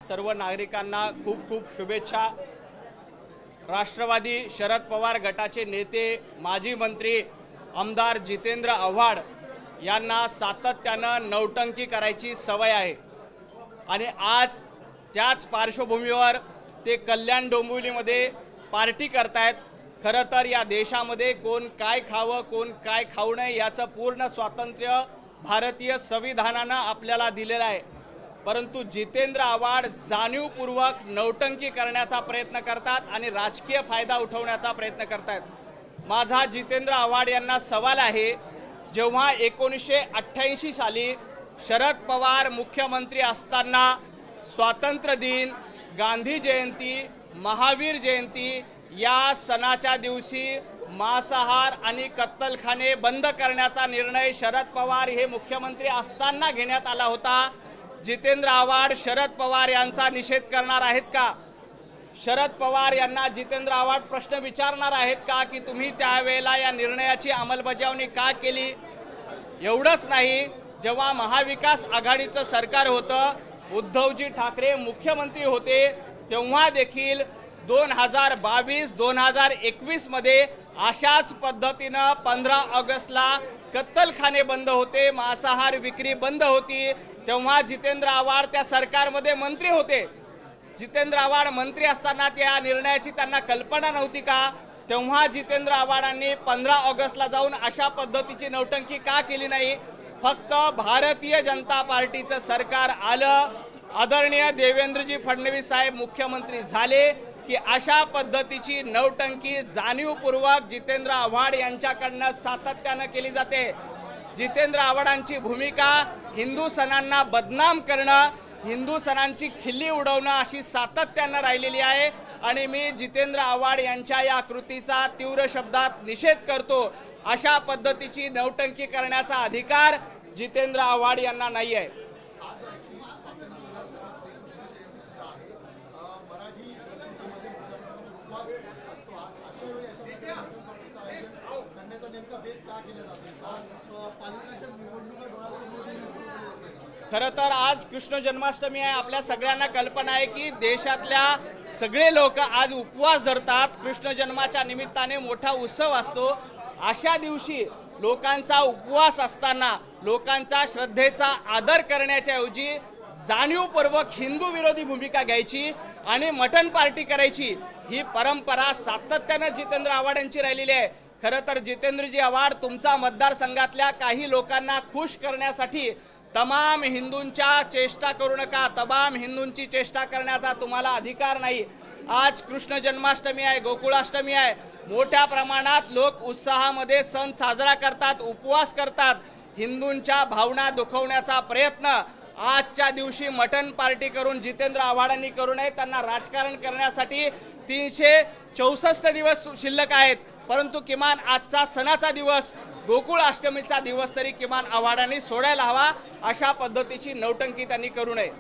सर्व नागरिकांना खूप खूप शुभेच्छा। राष्ट्रवादी शरद पवार गटाचे नेते माजी मंत्री आमदार जितेंद्र आव्हाड यांना सातत्यानं नौटंकी करायची सवय आहे आणि आज त्याच पार्श्वभूमीवर ते कल्याण डोंबिवलीमध्ये पार्टी करतायत। खरं तर या देशामध्ये कोण काय खावं कोण काय खाऊ नये याचं पूर्ण स्वातंत्र्य भारतीय संविधानानं आपल्याला दिलेलं आहे, परंतु जितेंद्र आव्हाड जाणीवपूर्वक नौटंकी करण्याचा प्रयत्न करतात आणि राजकीय फायदा उठवण्याचा प्रयत्न करतात। माझा जितेंद्र आव्हाड यांना सवाल आहे, जेव्हा 1988 साली शरद पवार मुख्यमंत्री असताना स्वातंत्र्य दिन, गांधी जयंती, महावीर जयंती या सणाच्या दिवशी मांसाहार आणि कत्तलखाने बंद करण्याचा निर्णय शरद पवार हे मुख्यमंत्री असताना घेण्यात आला होता। जितेंद्र आव्हाड शरद पवार यांचा निषेध करणार आहेत का? शरद पवार यांना जितेंद्र आव्हाड प्रश्न विचारणार आहेत का की तुम्ही त्यावेळेला या निर्णयाची अंमलबजावणी का केली? एवढंच नाही, जेव्हा महाविकास आघाडीचं सरकार होतं, उद्धवजी ठाकरे मुख्यमंत्री होते, तेव्हा देखील 2022-2021 मध्ये अशाच पद्धतीनं 15 ऑगस्टला कत्तलखाने बंद होते, मांसाहार विक्री बंद होती। तेव्हा जितेंद्र आव्हाड त्या सरकारमध्ये मंत्री होते। जितेंद्र आव्हाड मंत्री असताना त्या निर्णयाची त्यांना कल्पना नव्हती का? तेव्हा जितेंद्र आव्हाडांनी 15 ऑगस्टला जाऊन अशा पद्धतीची नौटंकी का केली नाही? फक्त भारतीय जनता पार्टीचं सरकार आलं, आदरणीय देवेंद्रजी फडणवीस साहेब मुख्यमंत्री झाले की अशा पद्धतीची नौटंकी जाणीवपूर्वक जितेंद्र आव्हाड यांच्याकडनं सातत्यानं केली जाते। जितेंद्र आव्हाडांची भूमिका हिंदू सणांना बदनाम करणं, हिंदू सणांची खिल्ली उडवणं अशी सातत्यानं राहिलेली आहे आणि मी जितेंद्र आव्हाड यांच्या या कृतीचा तीव्र शब्दात निषेध करतो। अशा पद्धतीची नौटंकी करण्याचा अधिकार जितेंद्र आव्हाड यांना नाही आहे। खरं तर आज कृष्ण जन्माष्टमी आहे। आपल्या सगळ्यांना कल्पना आहे की देशातल्या सगळे लोक आज उपवास धरतात। कृष्ण जन्माच्या निमित्ताने मोठा उत्सव असतो। अशा दिवशी लोकांचा उपवास असताना लोकांचा श्रद्धेचा आदर करण्याच्या ऐवजी जाणीवपूर्वक हिंदू विरोधी भूमिका घ्यायची आणि मटण पार्टी करायची, ही परंपरा सातत्यानं जितेंद्र आव्हाड यांची राहिलेली आहे। खरं तर जितेंद्रजी आव्हाड, तुमचा मतदारसंघातल्या काही लोकांना खुश करण्यासाठी तमाम हिंदूंच्या चेष्टा करू नका। तमाम हिंदूंची चेष्टा करण्याचा तुम्हाला अधिकार नाही। आज कृष्ण जन्माष्टमी आहे, गोकुळाष्टमी आहे, मोठ्या प्रमाणात लोक उत्साहामध्ये सण साजरा करतात, उपवास करतात। हिंदूंच्या भावना दुखवण्याचा प्रयत्न आजच्या दिवशी मटण पार्टी करून जितेंद्र आव्हाडांनी करू नये। त्यांना राजकारण करण्यासाठी 364 दिवस शिल्लक आहेत, परंतु किमान आजचा सणाचा दिवस, गोकुळ अष्टमीचा दिवस तरी किमान आव्हाडांनी सोडायला हवा। अशा पद्धतीची नौटंकी त्यांनी करू नये।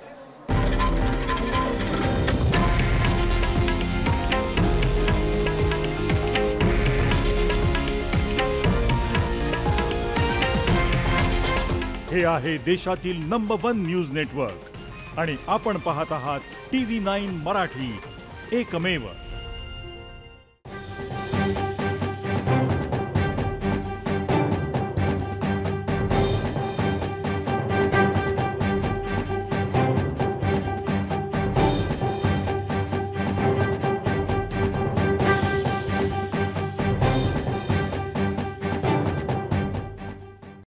हे आहे देशातील नंबर 1 न्यूज नेटवर्क आणि आपण पाहत आहात TV9 मराठी, एकमेव।